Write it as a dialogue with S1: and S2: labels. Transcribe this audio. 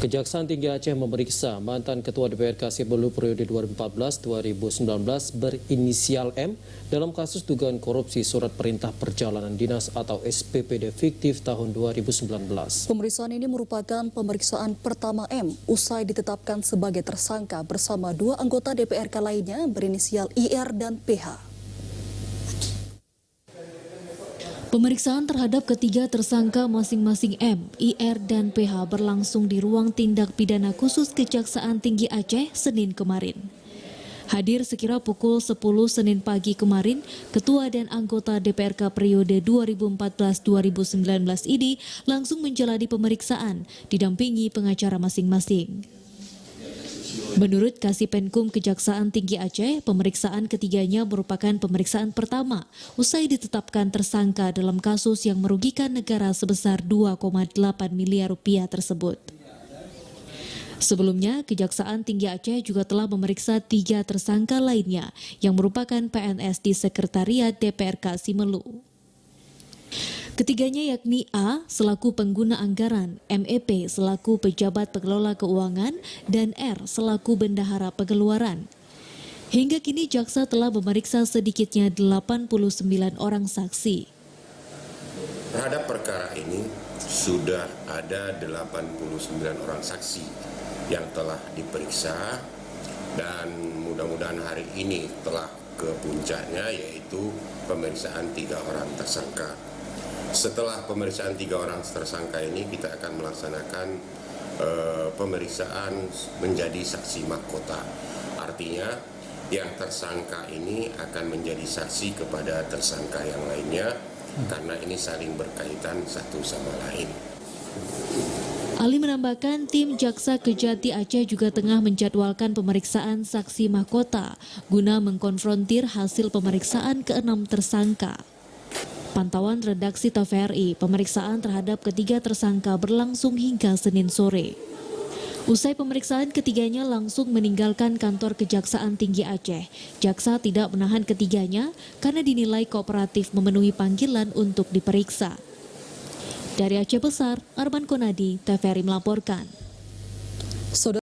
S1: Kejaksaan Tinggi Aceh memeriksa mantan Ketua DPRK Sibelu periode 2014-2019 berinisial M dalam kasus dugaan korupsi surat perintah perjalanan dinas atau SPPD fiktif tahun 2019.
S2: Pemeriksaan ini merupakan pemeriksaan pertama M usai ditetapkan sebagai tersangka bersama dua anggota DPRK lainnya berinisial IR dan PH.
S3: Pemeriksaan terhadap ketiga tersangka masing-masing M, IR, dan PH berlangsung di Ruang Tindak Pidana Khusus Kejaksaan Tinggi Aceh Senin kemarin. Hadir sekira pukul 10 Senin pagi kemarin, Ketua dan anggota DPRK periode 2014-2019 ini langsung menjalani pemeriksaan, didampingi pengacara masing-masing. Menurut Kasipenkum Kejaksaan Tinggi Aceh, pemeriksaan ketiganya merupakan pemeriksaan pertama usai ditetapkan tersangka dalam kasus yang merugikan negara sebesar 2,8 miliar rupiah tersebut. Sebelumnya, Kejaksaan Tinggi Aceh juga telah memeriksa 3 tersangka lainnya yang merupakan PNS di Sekretariat DPRK Simelu. Ketiganya yakni A selaku pengguna anggaran, MEP selaku pejabat pengelola keuangan, dan R selaku bendahara pengeluaran. Hingga kini jaksa telah memeriksa sedikitnya 89 orang saksi.
S4: Terhadap perkara ini sudah ada 89 orang saksi yang telah diperiksa dan mudah-mudahan hari ini telah ke puncaknya yaitu pemeriksaan 3 orang tersangka. Setelah pemeriksaan 3 orang tersangka ini, kita akan melaksanakan pemeriksaan menjadi saksi mahkota. Artinya, yang tersangka ini akan menjadi saksi kepada tersangka yang lainnya, karena ini saling berkaitan satu sama lain.
S3: Ali menambahkan tim Jaksa Kejati Aceh juga tengah menjadwalkan pemeriksaan saksi mahkota guna mengkonfrontir hasil pemeriksaan ke-6 tersangka. Pantauan redaksi TVRI, pemeriksaan terhadap ketiga tersangka berlangsung hingga Senin sore. Usai pemeriksaan, ketiganya langsung meninggalkan kantor Kejaksaan Tinggi Aceh. Jaksa tidak menahan ketiganya karena dinilai kooperatif memenuhi panggilan untuk diperiksa. Dari Aceh Besar, Arman Konadi, TVRI melaporkan.